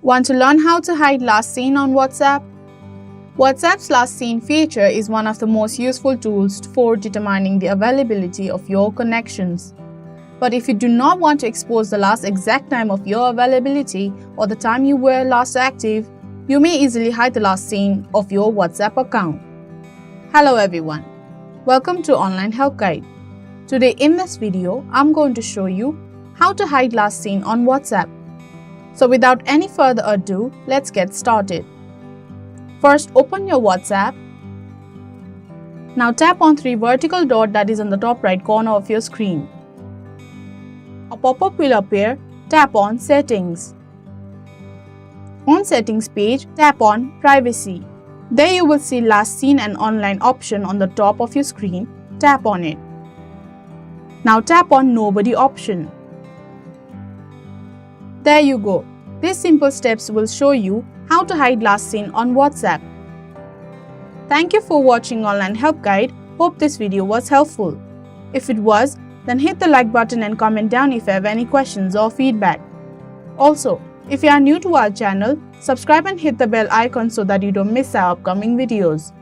Want to learn how to hide last seen on WhatsApp? WhatsApp's last seen feature is one of the most useful tools for determining the availability of your connections. But if you do not want to expose the last exact time of your availability or the time you were last active, you may easily hide the last seen of your WhatsApp account. Hello everyone, welcome to Online Help Guide. Today in this video, I'm going to show you how to hide last seen on WhatsApp. So without any further ado, let's get started. First, open your WhatsApp. Now tap on three vertical dots that is on the top right corner of your screen. A pop-up will appear. Tap on Settings. On Settings page, tap on Privacy. There you will see Last Seen and Online option on the top of your screen. Tap on it. Now tap on Nobody option. There you go. These simple steps will show you how to hide last seen on WhatsApp. Thank you for watching Online Help Guide. Hope this video was helpful. If it was, then hit the like button and comment down if you have any questions or feedback. Also, if you are new to our channel, subscribe and hit the bell icon so that you don't miss our upcoming videos.